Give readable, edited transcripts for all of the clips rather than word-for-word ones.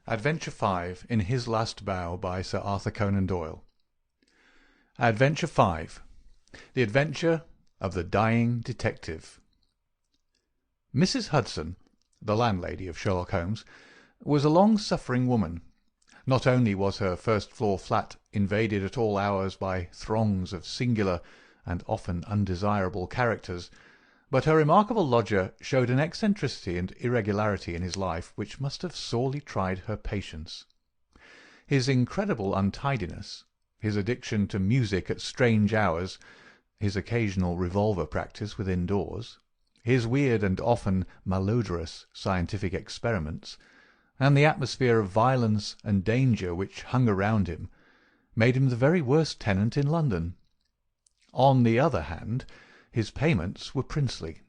Adventure 5 in His Last Bow by Sir Arthur Conan Doyle. Adventure 5. The Adventure of the Dying Detective. Mrs. Hudson, the landlady of Sherlock Holmes, was a long-suffering woman. Not only was her first-floor flat invaded at all hours by throngs of singular and often undesirable characters, but her remarkable lodger showed an eccentricity and irregularity in his life which must have sorely tried her patience. His incredible untidiness, his addiction to music at strange hours, his occasional revolver practice within doors, his weird and often malodorous scientific experiments, and the atmosphere of violence and danger which hung around him, made him the very worst tenant in London. On the other hand, his payments were princely.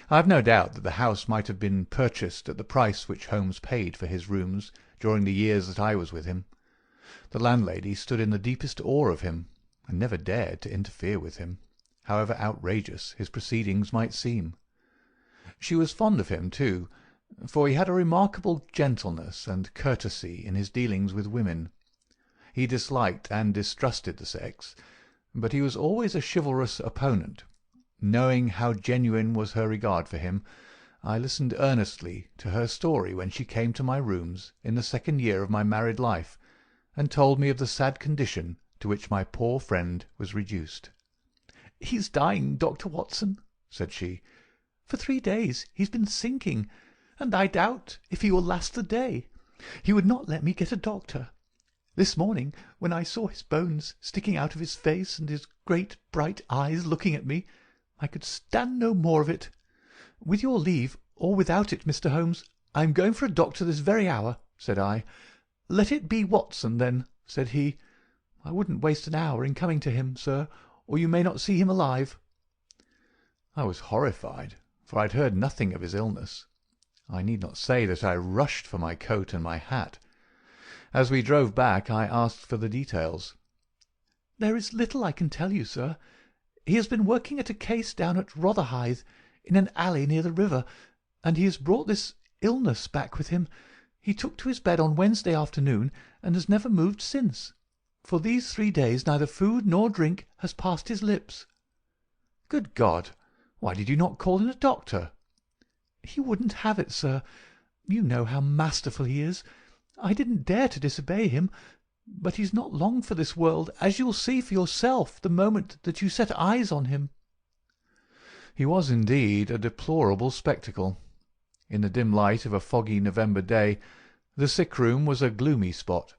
I have no doubt that the house might have been purchased at the price which Holmes paid for his rooms during the years that I was with him. The landlady stood in the deepest awe of him, and never dared to interfere with him, however outrageous his proceedings might seem. She was fond of him, too, for he had a remarkable gentleness and courtesy in his dealings with women. He disliked and distrusted the sex, but he was always a chivalrous opponent. Knowing how genuine was her regard for him, I listened earnestly to her story when she came to my rooms in the second year of my married life, and told me of the sad condition to which my poor friend was reduced. "He's dying, Dr. Watson," said she. "For 3 days he's been sinking, and I doubt if he will last the day. He would not let me get a doctor. This morning, when I saw his bones sticking out of his face and his great bright eyes looking at me, I could stand no more of it. With your leave, or without it, Mr. Holmes, I am going for a doctor this very hour," said I. "Let it be Watson, then," said he. "I wouldn't waste an hour in coming to him, sir, or you may not see him alive." I was horrified, for I had heard nothing of his illness. I need not say that I rushed for my coat and my hat. As we drove back I asked for the details. "There is little I can tell you, sir. He has been working at a case down at Rotherhithe, in an alley near the river, and he has brought this illness back with him. He took to his bed on Wednesday afternoon, and has never moved since. For these 3 days neither food nor drink has passed his lips." "Good God! Why did you not call in a doctor?" "He wouldn't have it, sir. You know how masterful he is. I didn't dare to disobey him. But he's not long for this world, as you'll see for yourself the moment that you set eyes on him." He was indeed a deplorable spectacle. In the dim light of a foggy November day, the sick-room was a gloomy spot,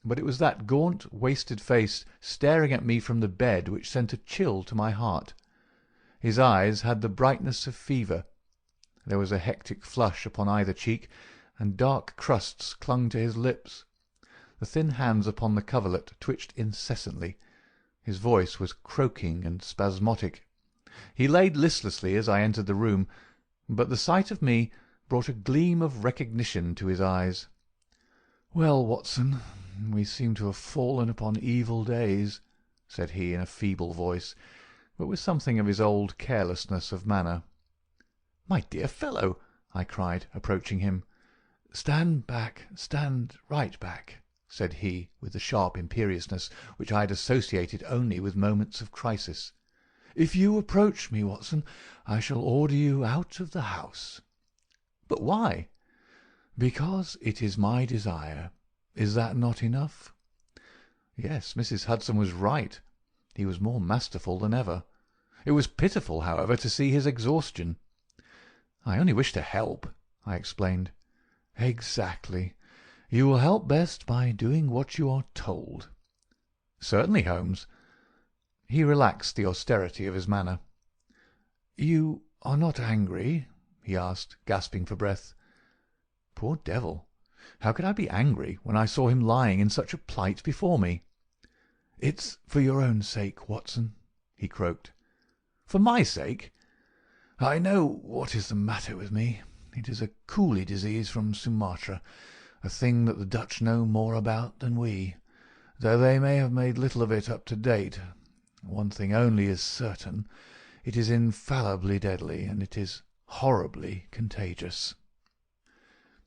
but it was that gaunt, wasted face staring at me from the bed which sent a chill to my heart. His eyes had the brightness of fever. There was a hectic flush upon either cheek, and dark crusts clung to his lips. The thin hands upon the coverlet twitched incessantly. His voice was croaking and spasmodic. He laid listlessly as I entered the room, but the sight of me brought a gleam of recognition to his eyes. "Well, Watson, we seem to have fallen upon evil days," said he in a feeble voice, but with something of his old carelessness of manner. "My dear fellow," I cried, approaching him. "Stand back, stand right back," said he, with the sharp imperiousness which I had associated only with moments of crisis. "If you approach me, Watson, I shall order you out of the house." "But why?" "Because it is my desire. Is that not enough?" Yes, Mrs. Hudson was right. He was more masterful than ever. It was pitiful, however, to see his exhaustion. "I only wish to help," I explained. "Exactly. You will help best by doing what you are told." "Certainly, Holmes." He relaxed the austerity of his manner. "You are not angry?" he asked, gasping for breath. Poor devil! How could I be angry when I saw him lying in such a plight before me? "It's for your own sake, Watson," he croaked. "For my sake?" "I know what is the matter with me. It is a coolie disease from Sumatra, a thing that the Dutch know more about than we, though they may have made little of it up to date. One thing only is certain. It is infallibly deadly, and it is horribly contagious."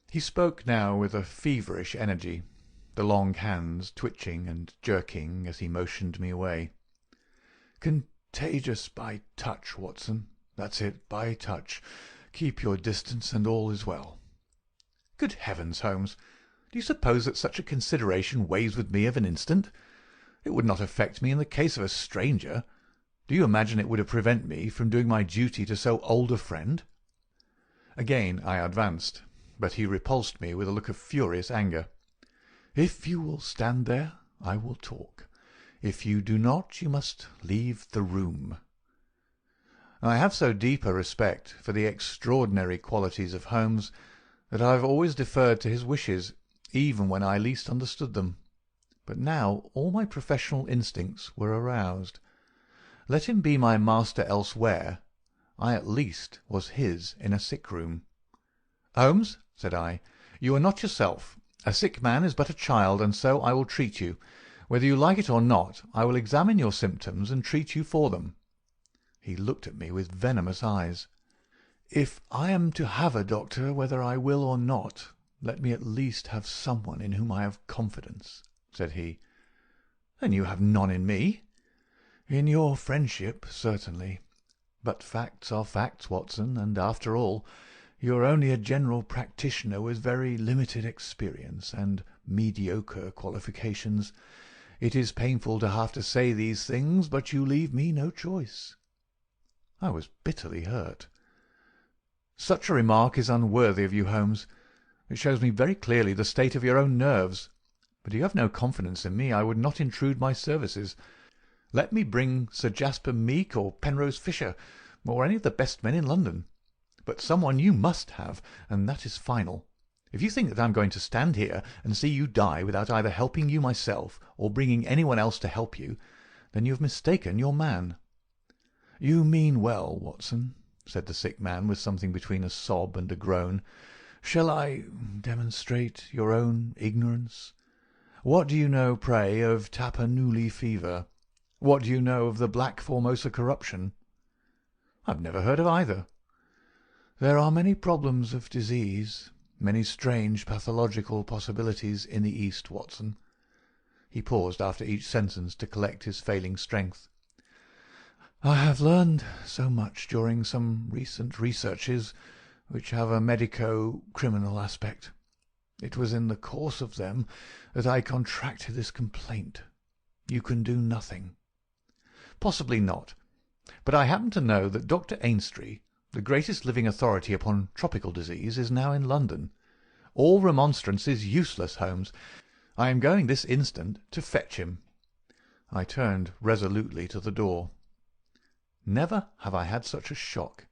He spoke now with a feverish energy, the long hands twitching and jerking as he motioned me away. "Contagious by touch, Watson. That's it, by touch. Keep your distance and all is well." "Good heavens, Holmes! Do you suppose that such a consideration weighs with me of an instant? It would not affect me in the case of a stranger. Do you imagine it would prevent me from doing my duty to so old a friend?" Again I advanced, but he repulsed me with a look of furious anger. "If you will stand there, I will talk. If you do not, you must leave the room." I have so deep a respect for the extraordinary qualities of Holmes that I have always deferred to his wishes, even when I least understood them. But now all my professional instincts were aroused. Let him be my master elsewhere, I at least was his in a sick-room. "Holmes," said I, "you are not yourself. A sick man is but a child, and so I will treat you. Whether you like it or not, I will examine your symptoms and treat you for them." He looked at me with venomous eyes. "If I am to have a doctor, whether I will or not, let me at least have someone in whom I have confidence," said he. "Then you have none in me?" "In your friendship, certainly. But facts are facts, Watson, and after all, you are only a general practitioner with very limited experience and mediocre qualifications. It is painful to have to say these things, but you leave me no choice." I was bitterly hurt. "Such a remark is unworthy of you, Holmes. It shows me very clearly the state of your own nerves. But you have no confidence in me. I would not intrude my services. Let me bring Sir Jasper Meek or Penrose Fisher, or any of the best men in London. But someone you must have, and that is final. If you think that I am going to stand here and see you die without either helping you myself or bringing anyone else to help you, then you have mistaken your man." "You mean well, Watson," said the sick man with something between a sob and a groan. "Shall I demonstrate your own ignorance? What do you know, pray, of Tapanuli fever? What do you know of the Black Formosa corruption?" "I have never heard of either." "There are many problems of disease, many strange pathological possibilities in the East, Watson." He paused after each sentence to collect his failing strength. "I have learned so much during some recent researches which have a medico-criminal aspect. It was in the course of them that I contracted this complaint. You can do nothing." "Possibly not. But I happen to know that Dr. Ainstree, the greatest living authority upon tropical disease, is now in London. All remonstrance is useless, Holmes. I am going this instant to fetch him." I turned resolutely to the door. Never have I had such a shock.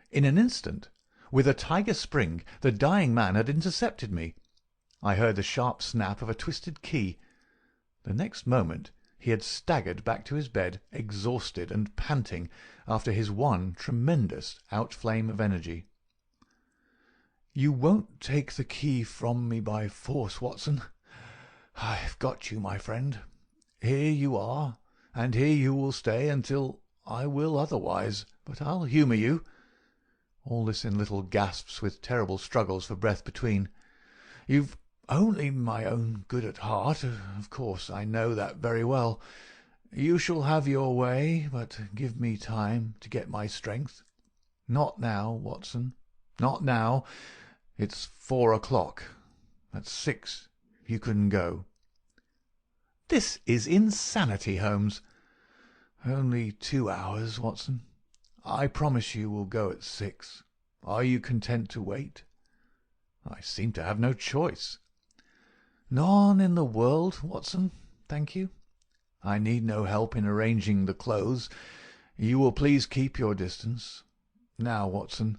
In an instant, with a tiger spring, the dying man had intercepted me. I heard the sharp snap of a twisted key. The next moment he had staggered back to his bed, exhausted and panting after his one tremendous outflame of energy. "You won't take the key from me by force, Watson. I've got you, my friend. Here you are, and here you will stay until I will otherwise. But I'll humour you." All this in little gasps, with terrible struggles for breath between. "You've only my own good at heart. Of course I know that very well. You shall have your way, but give me time to get my strength. Not now, Watson, not now. It's 4 o'clock. At 6 you can go." "This is insanity, Holmes." "Only 2 hours, Watson. I promise you will go at 6. Are you content to wait?" "I seem to have no choice." "None in the world, Watson, thank you. I need no help in arranging the clothes. You will please keep your distance. Now, Watson,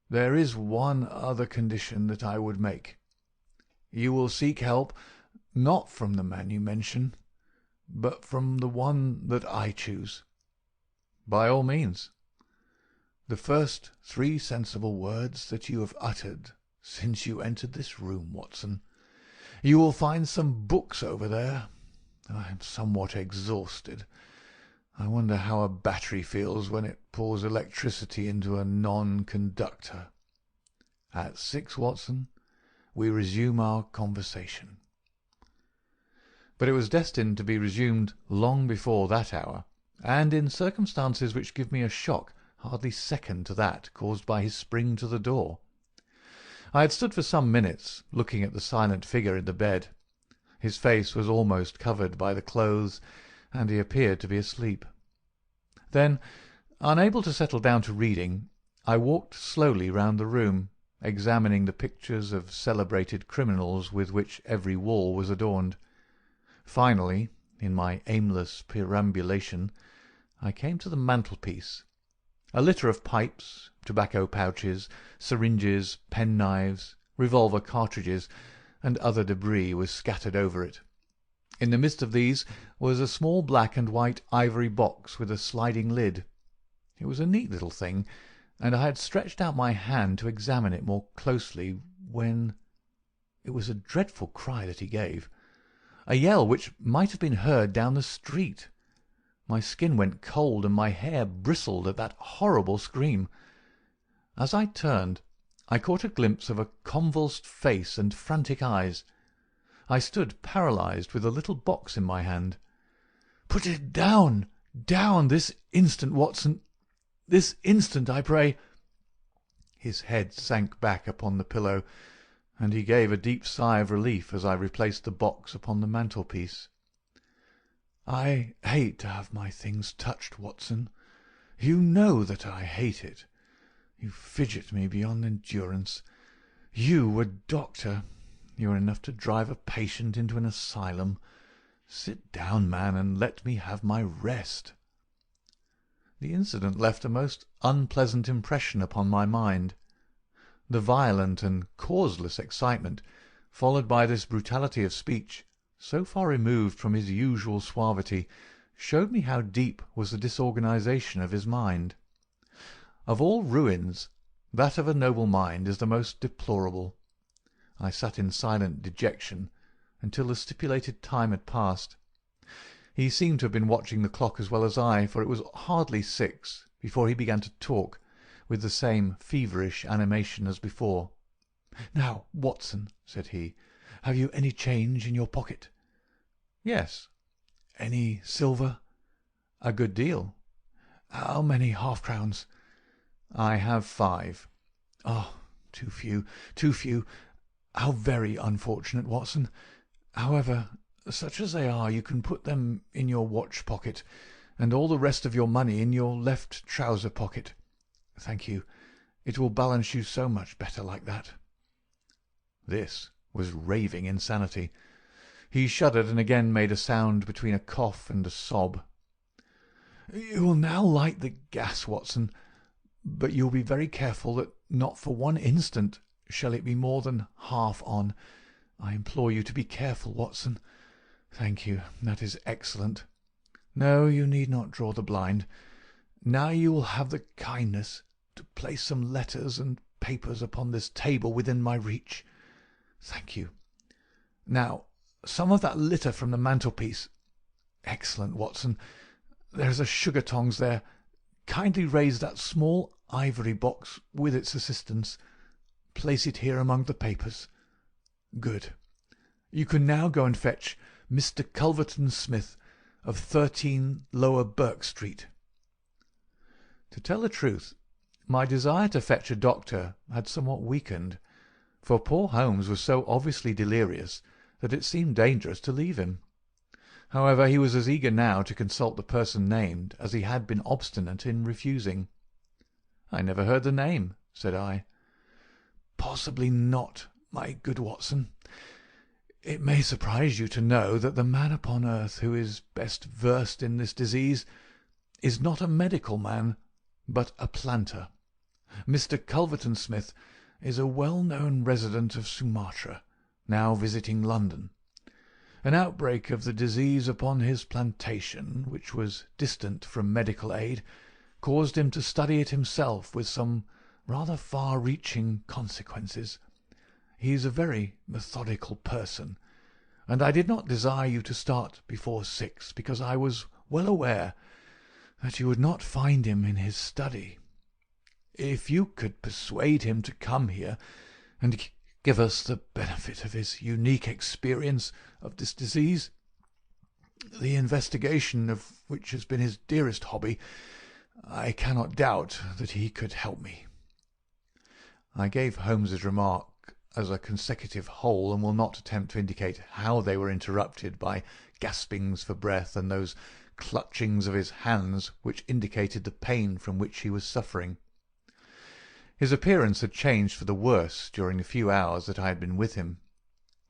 there is one other condition that I would make. You will seek help, not from the man you mention, but from the one that I choose." "By all means." "The first 3 sensible words that you have uttered since you entered this room, Watson. You will find some books over there. I am somewhat exhausted. I wonder how a battery feels when it pours electricity into a non-conductor. At 6, Watson, we resume our conversation." But it was destined to be resumed long before that hour, and in circumstances which give me a shock hardly second to that caused by his spring to the door. I had stood for some minutes looking at the silent figure in the bed. His face was almost covered by the clothes, and he appeared to be asleep. Then, unable to settle down to reading, I walked slowly round the room, examining the pictures of celebrated criminals with which every wall was adorned. Finally, in my aimless perambulation, I came to the mantelpiece. A litter of pipes, tobacco pouches, syringes, penknives, revolver cartridges, and other debris was scattered over it. In the midst of these was a small black and white ivory box with a sliding lid. It was a neat little thing, and I had stretched out my hand to examine it more closely when it was a dreadful cry that he gave, a yell which might have been heard down the street. My skin went cold and my hair bristled at that horrible scream. As I turned, I caught a glimpse of a convulsed face and frantic eyes. I stood paralysed with the little box in my hand. "Put it down, down, this instant, Watson! This instant, I pray!" His head sank back upon the pillow, and he gave a deep sigh of relief as I replaced the box upon the mantelpiece. "I hate to have my things touched, Watson. You know that I hate it. You fidget me beyond endurance. You, a doctor, you are enough to drive a patient into an asylum. Sit down, man, and let me have my rest." The incident left a most unpleasant impression upon my mind. The violent and causeless excitement, followed by this brutality of speech, so far removed from his usual suavity, showed me how deep was the disorganization of his mind. Of all ruins, that of a noble mind is the most deplorable. I sat in silent dejection until the stipulated time had passed. He seemed to have been watching the clock as well as I, for it was hardly 6 before he began to talk, with the same feverish animation as before. "Now, Watson," said he, "have you any change in your pocket?" "Yes." "Any silver?" "A good deal." "How many half-crowns?" "I have 5. "Oh, too few, too few. How very unfortunate, Watson. However, such as they are, you can put them in your watch-pocket, and all the rest of your money in your left trouser pocket. Thank you. It will balance you so much better like that." This was raving insanity. He shuddered and again made a sound between a cough and a sob. "You will now light the gas, Watson, but you will be very careful that not for one instant shall it be more than half on. I implore you to be careful, Watson. Thank you. That is excellent. No, you need not draw the blind. Now you will have the kindness to place some letters and papers upon this table within my reach. Thank you. Now, some of that litter from the mantelpiece. Excellent, Watson. There is a sugar-tongs there. Kindly raise that small ivory box with its assistance. Place it here among the papers. Good. You can now go and fetch Mr. Culverton Smith of 13 Lower Burke Street." To tell the truth, my desire to fetch a doctor had somewhat weakened, for poor Holmes was so obviously delirious that it seemed dangerous to leave him. However, he was as eager now to consult the person named as he had been obstinate in refusing. "I never heard the name," said I. "Possibly not, my good Watson. It may surprise you to know that the man upon earth who is best versed in this disease is not a medical man, but a planter. Mr. Culverton Smith is a well-known resident of Sumatra, now visiting London. An outbreak of the disease upon his plantation, which was distant from medical aid, caused him to study it himself with some rather far-reaching consequences. He is a very methodical person, and I did not desire you to start before 6, because I was well aware that you would not find him in his study. If you could persuade him to come here and give us the benefit of his unique experience of this disease, the investigation of which has been his dearest hobby, I cannot doubt that he could help me." I gave Holmes's remark as a consecutive whole, and will not attempt to indicate how they were interrupted by gaspings for breath and those clutchings of his hands which indicated the pain from which he was suffering. His appearance had changed for the worse during the few hours that I had been with him.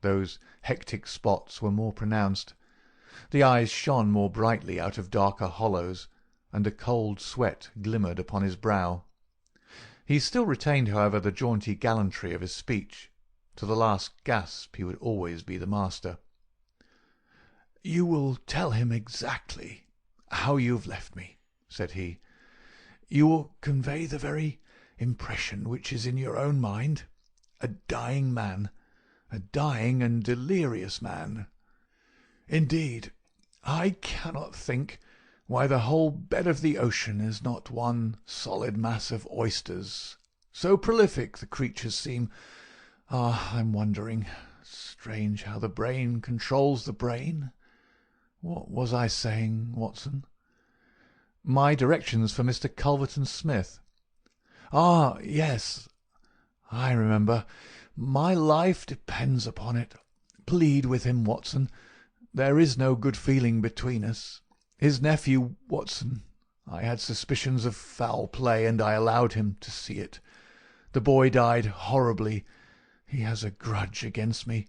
Those hectic spots were more pronounced. The eyes shone more brightly out of darker hollows, and a cold sweat glimmered upon his brow. He still retained, however, the jaunty gallantry of his speech. To the last gasp he would always be the master. "You will tell him exactly how you have left me," said he. "You will convey the very impression which is in your own mind. A dying man, a dying and delirious man. Indeed, I cannot think why the whole bed of the ocean is not one solid mass of oysters. So prolific the creatures seem. I'm wondering. Strange how the brain controls the brain. What was I saying, Watson?" "My directions for Mr. Culverton Smith." Yes, I remember. My life depends upon it. Plead with him, Watson. There is no good feeling between us. His nephew, Watson, I had suspicions of foul play, and I allowed him to see it. The boy died horribly. He has a grudge against me.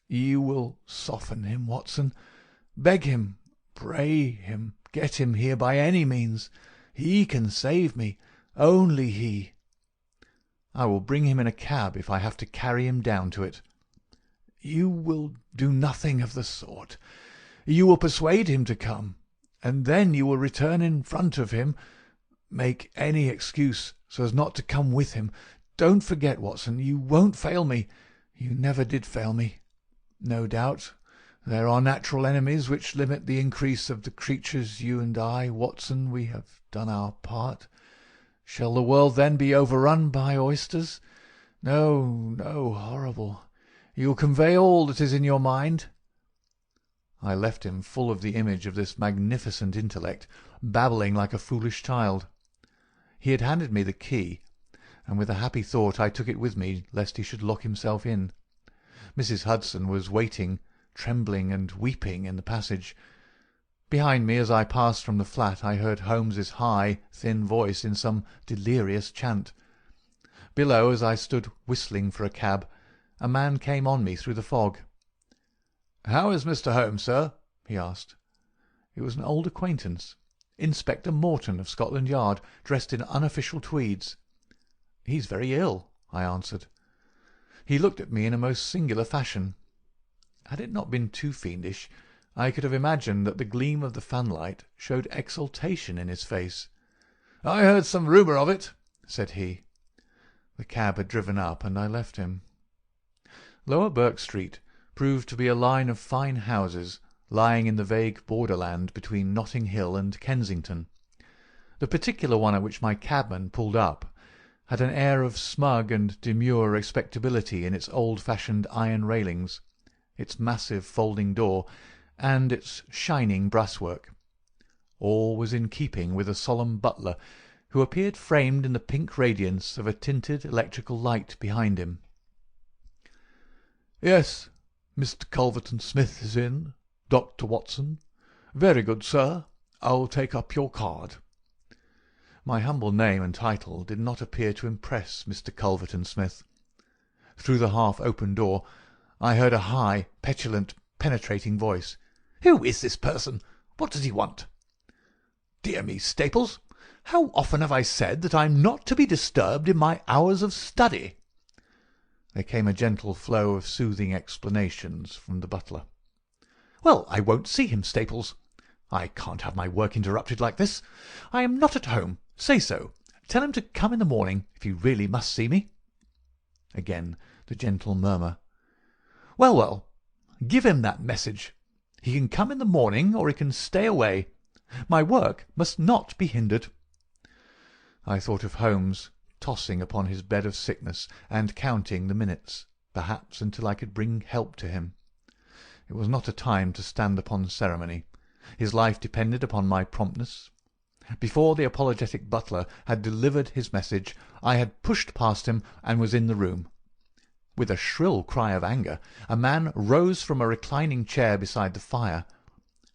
You will soften him, Watson. Beg him, pray him, get him here by any means. He can save me. Only he." "I will bring him in a cab if I have to carry him down to it." "You will do nothing of the sort. You will persuade him to come, and then you will return in front of him. Make any excuse so as not to come with him. Don't forget, Watson, you won't fail me. You never did fail me. No doubt there are natural enemies which limit the increase of the creatures. You and I, Watson, we have done our part. Shall the world then be overrun by oysters? No, no, horrible. You will convey all that is in your mind." I left him full of the image of this magnificent intellect, babbling like a foolish child. He had handed me the key, and with a happy thought I took it with me lest he should lock himself in. Mrs. Hudson was waiting, trembling and weeping, in the passage. Behind me, as I passed from the flat, I heard Holmes's high, thin voice in some delirious chant. Below, as I stood whistling for a cab, a man came on me through the fog. "How is Mr. Holmes, sir?" he asked. It was an old acquaintance, Inspector Morton of Scotland Yard, dressed in unofficial tweeds. "He's very ill," I answered. He looked at me in a most singular fashion. Had it not been too fiendish, I could have imagined that the gleam of the fanlight showed exultation in his face. "I heard some rumour of it," said he. The cab had driven up, and I left him. Lower Burke Street proved to be a line of fine houses, lying in the vague borderland between Notting Hill and Kensington. The particular one at which my cabman pulled up had an air of smug and demure respectability in its old-fashioned iron railings, its massive folding door, and its shining brasswork. All was in keeping with a solemn butler, who appeared framed in the pink radiance of a tinted electrical light behind him. "Yes, Mr. Culverton Smith is in, Dr. Watson. Very good, sir. I'll take up your card." My humble name and title did not appear to impress Mr. Culverton Smith. Through the half-open door I heard a high, petulant, penetrating voice. "Who is this person? What does he want?" "Dear me, Staples, how often have I said that I'm not to be disturbed in my hours of study?" There came a gentle flow of soothing explanations from the butler. "Well, I won't see him, Staples. I can't have my work interrupted like this. I am not at home. Say so. Tell him to come in the morning if he really must see me." Again the gentle murmur. "Well, well, give him that message. He can come in the morning, or he can stay away. My work must not be hindered." I thought of Holmes, tossing upon his bed of sickness and counting the minutes. perhaps until I could bring help to him. It was not a time to stand upon ceremony. His life depended upon my promptness. Before the apologetic butler had delivered his message, I had pushed past him and was in the room. With a shrill cry of anger, a man rose from a reclining chair beside the fire.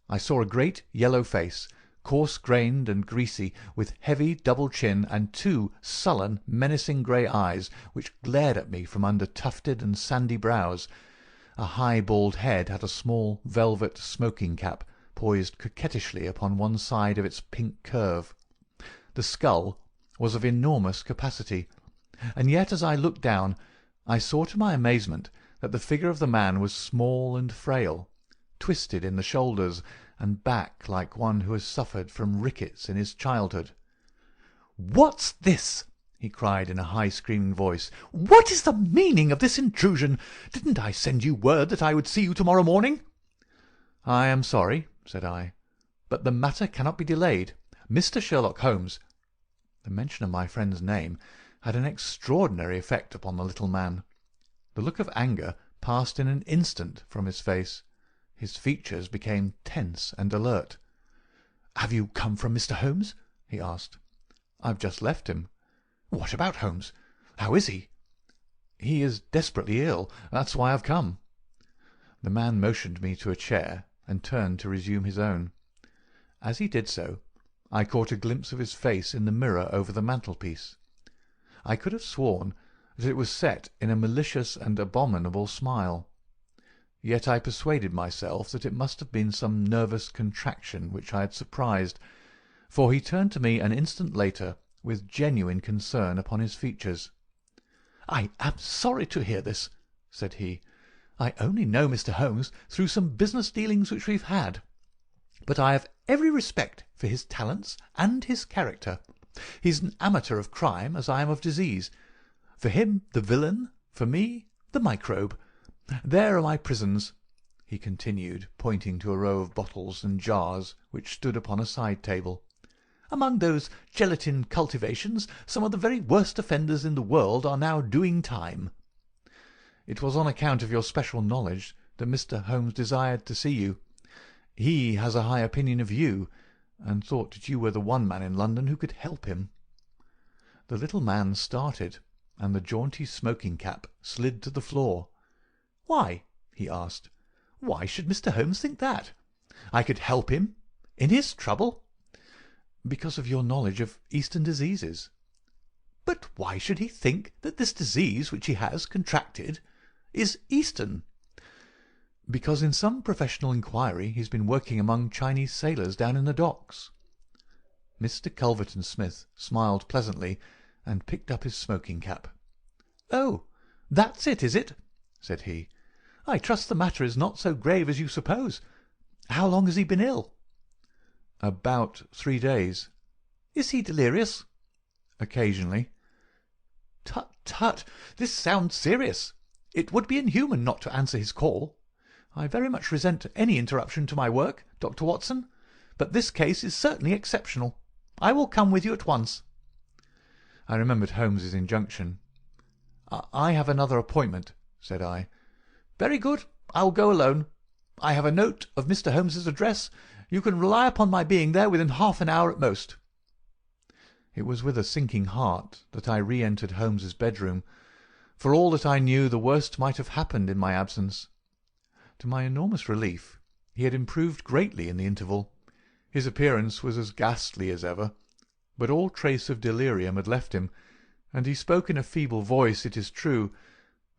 I saw a great yellow face, coarse-grained and greasy, with heavy double chin and two sullen, menacing grey eyes which glared at me from under tufted and sandy brows. A high bald head had a small velvet smoking cap poised coquettishly upon one side of its pink curve. The skull was of enormous capacity, and yet as I looked down I saw to my amazement that the figure of the man was small and frail, twisted in the shoulders and back like one who has suffered from rickets in his childhood. "What's this?" he cried in a high screaming voice. "What is the meaning of this intrusion? Didn't I send you word that I would see you tomorrow morning?" "I am sorry," said I, "but the matter cannot be delayed. Mr. Sherlock Holmes—" The mention of my friend's name had an extraordinary effect upon the little man. The look of anger passed in an instant from his face. His features became tense and alert. "Have you come from Mr. Holmes?" he asked. "I've just left him." "What about Holmes? How is he?" "He is desperately ill. That's why I've come." The man motioned me to a chair and turned to resume his own. As he did so, I caught a glimpse of his face in the mirror over the mantelpiece. I could have sworn that it was set in a malicious and abominable smile. Yet I persuaded myself that it must have been some nervous contraction which I had surprised, for he turned to me an instant later with genuine concern upon his features. "I am sorry to hear this," said he. "I only know Mr. Holmes through some business dealings which we've had, but I have every respect for his talents and his character. He's an amateur of crime, as I am of disease. For him the villain, for me the microbe. There are my prisons," he continued, pointing to a row of bottles and jars which stood upon a side table. "Among those gelatin cultivations some of the very worst offenders in the world are now doing time." "It was on account of your special knowledge that Mr. Holmes desired to see you. He has a high opinion of you, and thought that you were the one man in London who could help him." The little man started, and the jaunty smoking cap slid to the floor. "Why?" he asked. "Why should Mr. Holmes think that? I could help him in his trouble." "Because of your knowledge of Eastern diseases." "But why should he think that this disease which he has contracted is Eastern?" "Because in some professional inquiry he's been working among Chinese sailors down in the docks." Mr. Culverton Smith smiled pleasantly and picked up his smoking cap. "Oh, that's it, is it?" said he. "I trust the matter is not so grave as you suppose. How long has he been ill?" "About 3 days." "Is he delirious?" "Occasionally." "Tut, tut! This sounds serious. It would be inhuman not to answer his call. I very much resent any interruption to my work, Dr. Watson, but this case is certainly exceptional. I will come with you at once." I remembered Holmes's injunction. "I have another appointment," said I. "Very good. I will go alone. I have a note of Mr. Holmes's address. You can rely upon my being there within half an hour at most." It was with a sinking heart that I re-entered Holmes's bedroom. For all that I knew, the worst might have happened in my absence. To my enormous relief, he had improved greatly in the interval. His appearance was as ghastly as ever, but all trace of delirium had left him, and he spoke in a feeble voice, it is true,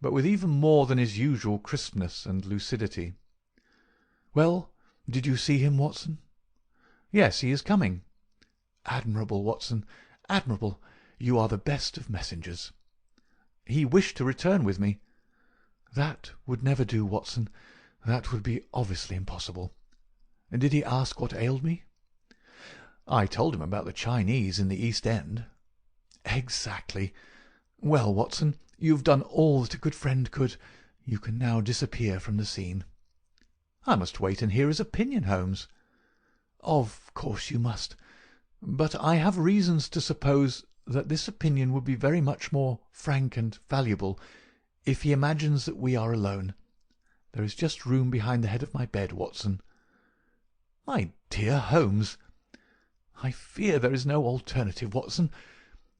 but with even more than his usual crispness and lucidity. "Well, did you see him, Watson?" "Yes, he is coming." "Admirable, Watson, admirable. You are the best of messengers." "He wished to return with me." "That would never do, Watson. That would be obviously impossible. Did he ask what ailed me?" "I told him about the Chinese in the East End." "Exactly. Well, Watson, you've done all that a good friend could. You can now disappear from the scene." "I must wait and hear his opinion, Holmes." "Of course you must. But I have reasons to suppose that this opinion would be very much more frank and valuable if he imagines that we are alone. There is just room behind the head of my bed, Watson." "My dear Holmes!" "I fear there is no alternative, Watson.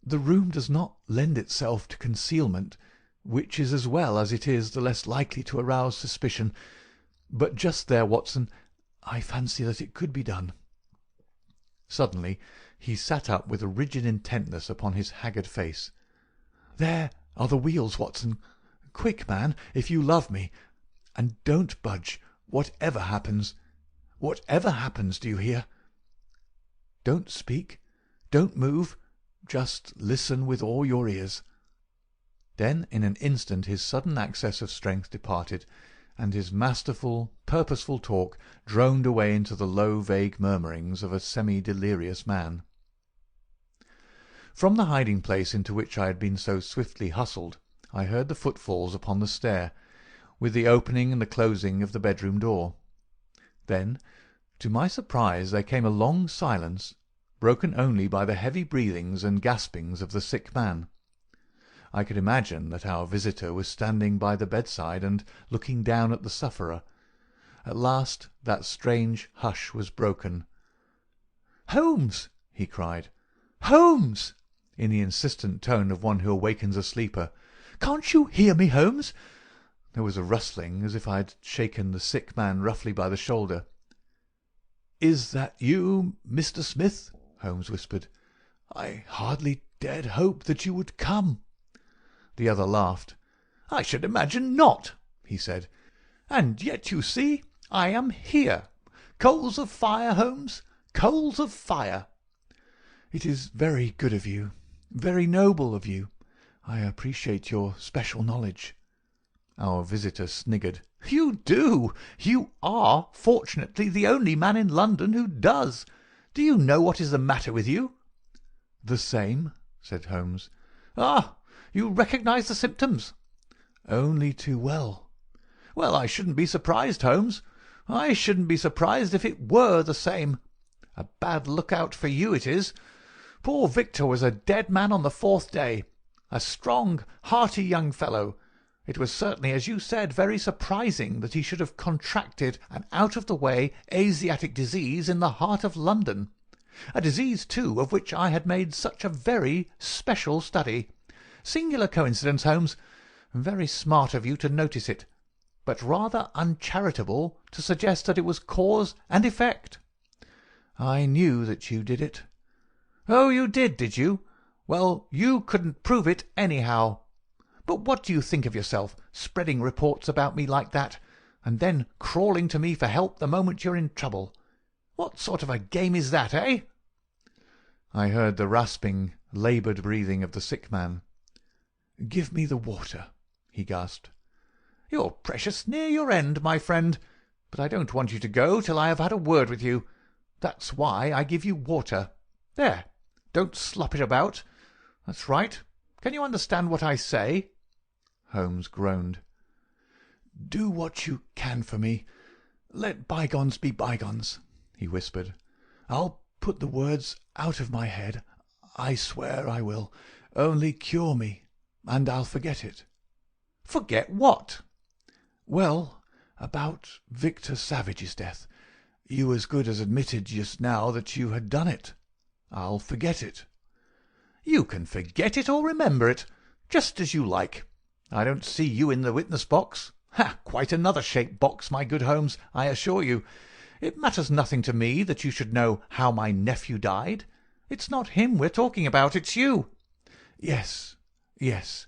The room does not lend itself to concealment, which is as well as it is the less likely to arouse suspicion. But just there, Watson, I fancy that it could be done." Suddenly he sat up with a rigid intentness upon his haggard face. "There are the wheels, Watson. Quick, man, if you love me. And don't budge, whatever happens. Whatever happens, do you hear? Don't speak. Don't move. Just listen with all your ears." Then in an instant his sudden access of strength departed, and his masterful, purposeful talk droned away into the low, vague murmurings of a semi-delirious man. From the hiding-place into which I had been so swiftly hustled, I heard the footfalls upon the stair, with the opening and the closing of the bedroom door. Then, to my surprise, there came a long silence, broken only by the heavy breathings and gaspings of the sick man. I could imagine that our visitor was standing by the bedside and looking down at the sufferer. At last that strange hush was broken. "Holmes!" he cried. "Holmes!" in the insistent tone of one who awakens a sleeper. "Can't you hear me, Holmes?" There was a rustling, as if I had shaken the sick man roughly by the shoulder. "Is that you, Mr. Smith?" Holmes whispered. "I hardly dared hope that you would come." The other laughed. "I should imagine not," he said. "And yet, you see, I am here. Coals of fire, Holmes, coals of fire." "It is very good of you, very noble of you. I appreciate your special knowledge." Our visitor sniggered. "You do! You are, fortunately, the only man in London who does. Do you know what is the matter with you?" "The same," said Holmes. "Ah! You recognise the symptoms?" "Only too well." "Well, I shouldn't be surprised, Holmes. I shouldn't be surprised if it were the same. A bad look-out for you it is. Poor Victor was a dead man on the 4th day. A strong, hearty young fellow. It was certainly, as you said, very surprising that he should have contracted an out-of-the-way Asiatic disease in the heart of London. A disease, too, of which I had made such a very special study. Singular coincidence, Holmes. Very smart of you to notice it, but rather uncharitable to suggest that it was cause and effect." "I knew that you did it." "Oh, you did you? Well, you couldn't prove it anyhow. But what do you think of yourself, spreading reports about me like that, and then crawling to me for help the moment you're in trouble? What sort of a game is that, eh?" I heard the rasping, laboured breathing of the sick man. "Give me the water," he gasped. "You're precious near your end, my friend, but I don't want you to go till I have had a word with you. That's why I give you water. There, don't slop it about. That's right. Can you understand what I say?" Holmes groaned. "Do what you can for me. Let bygones be bygones," he whispered. "I'll put the words out of my head. I swear I will. Only cure me, and I'll forget it." "Forget what?" "Well, about Victor Savage's death. You as good as admitted just now that you had done it. I'll forget it." "You can forget it or remember it, just as you like. I don't see you in the witness-box. Ha! Quite another shaped box, my good Holmes, I assure you. It matters nothing to me that you should know how my nephew died. It's not him we're talking about, it's you." "Yes, yes."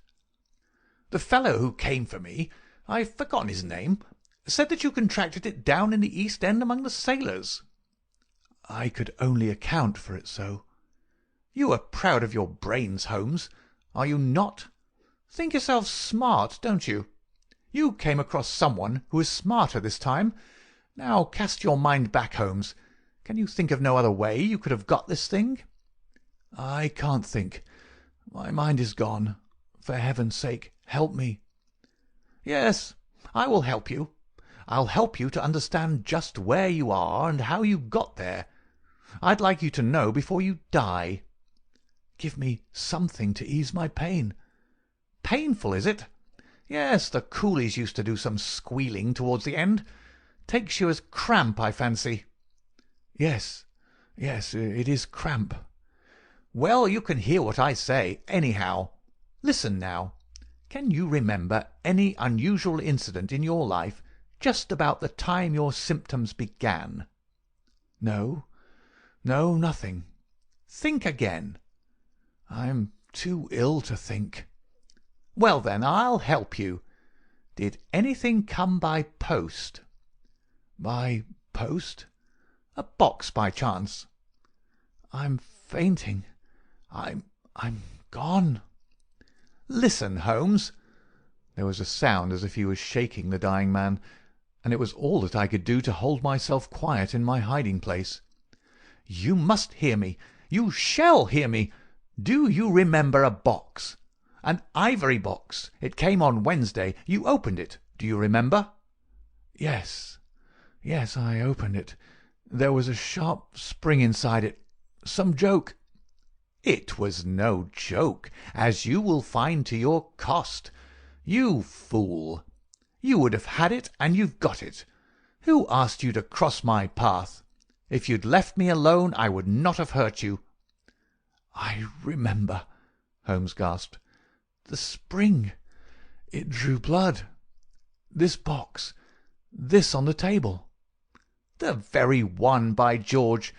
"The fellow who came for me, I've forgotten his name, said that you contracted it down in the East End among the sailors." "I could only account for it so." "You are proud of your brains, Holmes, are you not? Think yourself smart, don't you? You came across someone who is smarter this time. Now cast your mind back, Holmes. Can you think of no other way you could have got this thing?" "I can't think. My mind is gone. For heaven's sake, help me." "Yes, I will help you. I'll help you to understand just where you are and how you got there. I'd like you to know before you die." "Give me something to ease my pain." "Painful, is it? Yes, the coolies used to do some squealing towards the end. Takes you as cramp, I fancy." "Yes, it is cramp." "Well, you can hear what I say, anyhow. Listen now. Can you remember any unusual incident in your life just about the time your symptoms began?" No, nothing." "Think again." "I'm too ill to think." "Well, then, I'll help you. Did anything come by post?" "By post? A box, by chance?" I'm fainting. I'm gone." "Listen, Holmes." There was a sound as if he was shaking the dying man, and it was all that I could do to hold myself quiet in my hiding-place. "You must hear me. You shall hear me. Do you remember a box? An ivory box. It came on Wednesday. You opened it. Do you remember?" Yes, I opened it. There was a sharp spring inside it. Some joke." "It was no joke, as you will find to your cost. You fool! You would have had it, and you've got it. Who asked you to cross my path? If you'd left me alone, I would not have hurt you." "I remember," Holmes gasped. "The spring. It drew blood. This box. This on the table." "The very one, by George!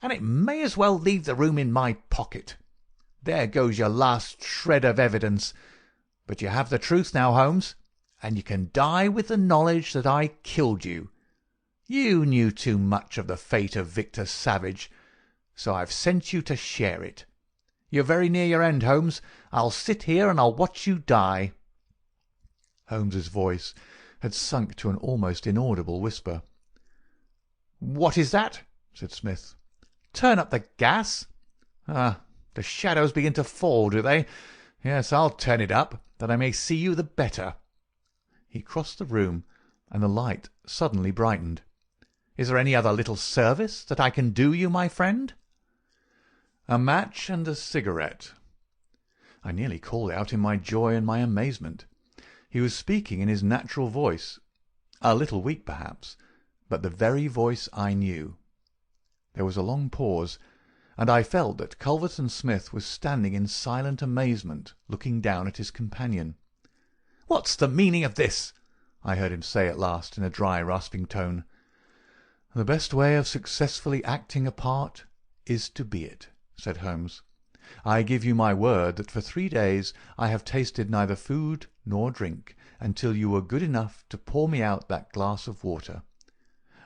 And it may as well leave the room in my pocket. There goes your last shred of evidence. But you have the truth now, Holmes, and you can die with the knowledge that I killed you. You knew too much of the fate of Victor Savage, so I've sent you to share it. You're very near your end, Holmes. I'll sit here and I'll watch you die." Holmes's voice had sunk to an almost inaudible whisper. "What is that?" said Smith. "Turn up the gas? Ah, the shadows begin to fall, do they? Yes, I'll turn it up, that I may see you the better." He crossed the room, and the light suddenly brightened. "Is there any other little service that I can do you, my friend?" "A match and a cigarette." I nearly called out in my joy and my amazement. He was speaking in his natural voice, a little weak perhaps, but the very voice I knew. There was a long pause, and I felt that Culverton Smith was standing in silent amazement, looking down at his companion. "What's the meaning of this?" I heard him say at last in a dry, rasping tone. "The best way of successfully acting a part is to be it," said Holmes. "I give you my word that for 3 days I have tasted neither food nor drink until you were good enough to pour me out that glass of water.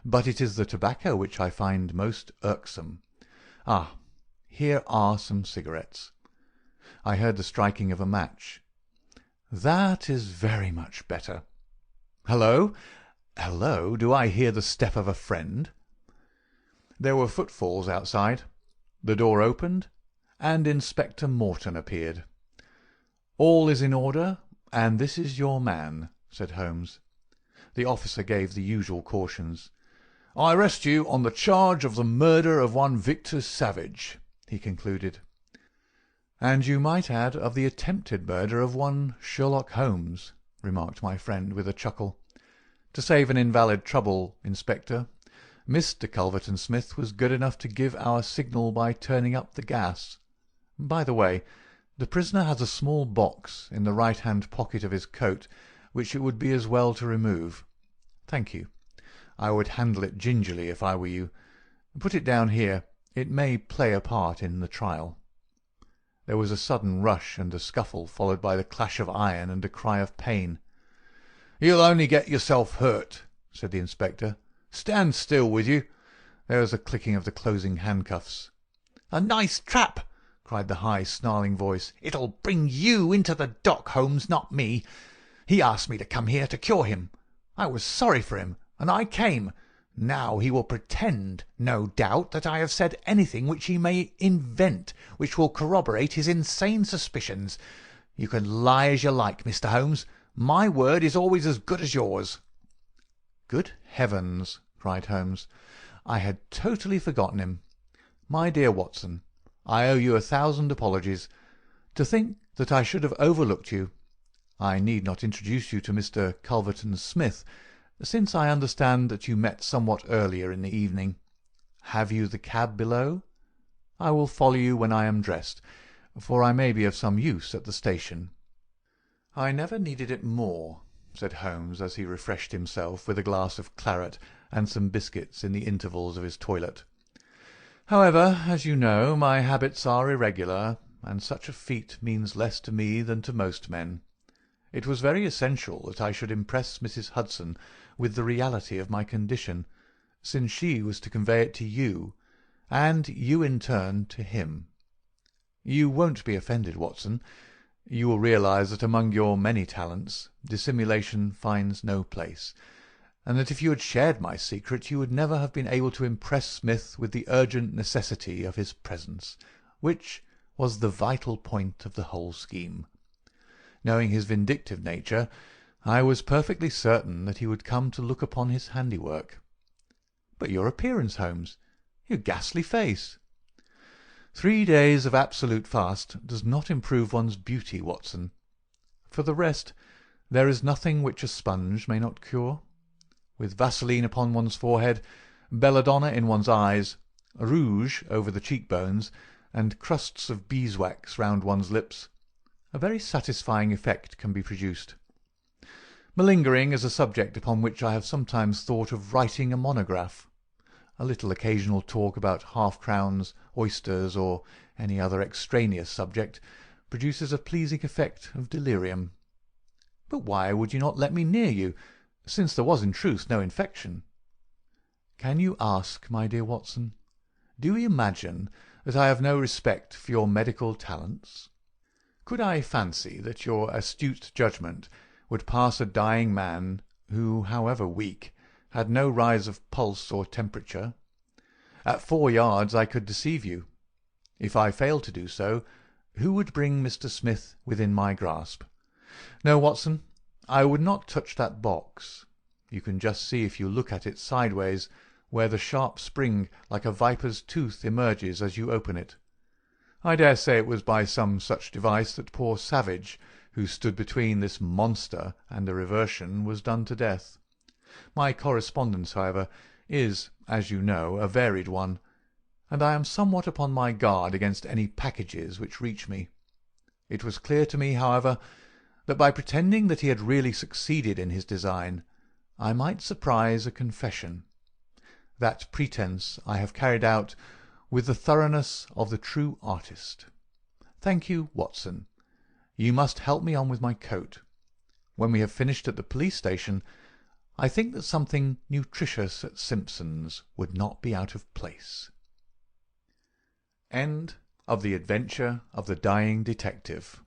But it is the tobacco which I find most irksome. Ah, here are some cigarettes." I heard the striking of a match. "That is very much better. Hello! Do I hear the step of a friend?" There were footfalls outside. The door opened, and Inspector Morton appeared. "All is in order, and this is your man," said Holmes. The officer gave the usual cautions. "I arrest you on the charge of the murder of one Victor Savage," he concluded. "And you might add of the attempted murder of one Sherlock Holmes," remarked my friend with a chuckle. "To save an invalid trouble, Inspector, Mr. Culverton Smith was good enough to give our signal by turning up the gas. By the way, the prisoner has a small box in the right-hand pocket of his coat which it would be as well to remove. Thank you. I would handle it gingerly if I were you. Put it down here. It may play a part in the trial." There was a sudden rush and a scuffle, followed by the clash of iron and a cry of pain. "You'll only get yourself hurt," said the inspector. "Stand still with you." There was a clicking of the closing handcuffs. "A nice trap!" cried the high, snarling voice. "It'll bring you into the dock, Holmes, not me. He asked me to come here to cure him. I was sorry for him, and I came. Now he will pretend, no doubt, that I have said anything which he may invent, which will corroborate his insane suspicions. You can lie as you like, Mr. Holmes. My word is always as good as yours." "Good heavens!" cried Holmes. "I had totally forgotten him. My dear Watson, I owe you 1,000 apologies. To think that I should have overlooked you. I need not introduce you to Mr. Culverton's smith, since I understand that you met somewhat earlier in the evening. Have you the cab below? I will follow you when I am dressed, for I may be of some use at the station." "I never needed it more," said Holmes, as he refreshed himself with a glass of claret and some biscuits in the intervals of his toilet. "However, as you know, my habits are irregular, and such a feat means less to me than to most men. It was very essential that I should impress Mrs. Hudson with the reality of my condition, since she was to convey it to you, and you in turn to him. You won't be offended, Watson. You will realize that among your many talents dissimulation finds no place, and that if you had shared my secret you would never have been able to impress Smith with the urgent necessity of his presence, which was the vital point of the whole scheme. Knowing his vindictive nature, I was perfectly certain that he would come to look upon his handiwork. But your appearance, Holmes, your ghastly face!" 3 days of absolute fast does not improve one's beauty, Watson. For the rest, there is nothing which a sponge may not cure. With Vaseline upon one's forehead, belladonna in one's eyes, rouge over the cheekbones, and crusts of beeswax round one's lips, a very satisfying effect can be produced. Malingering is a subject upon which I have sometimes thought of writing a monograph. A little occasional talk about half-crowns, oysters, or any other extraneous subject produces a pleasing effect of delirium. But why would you not let me near you, since there was in truth no infection? Can you ask, my dear Watson? Do you imagine that I have no respect for your medical talents? Could I fancy that your astute judgment would pass a dying man who, however weak, had no rise of pulse or temperature? At 4 yards I could deceive you. If I failed to do so, who would bring Mr. Smith within my grasp? No, Watson, I would not touch that box. You can just see if you look at it sideways where the sharp spring like a viper's tooth emerges as you open it. I dare say it was by some such device that poor Savage, who stood between this monster and a reversion, was done to death. My correspondence, however, is, as you know, a varied one, and I am somewhat upon my guard against any packages which reach me. It was clear to me, however, that by pretending that he had really succeeded in his design, I might surprise a confession. That pretence I have carried out with the thoroughness of the true artist. Thank you, Watson. You must help me on with my coat. When we have finished at the police station, I think that something nutritious at Simpson's would not be out of place. End of The Adventure of the Dying Detective.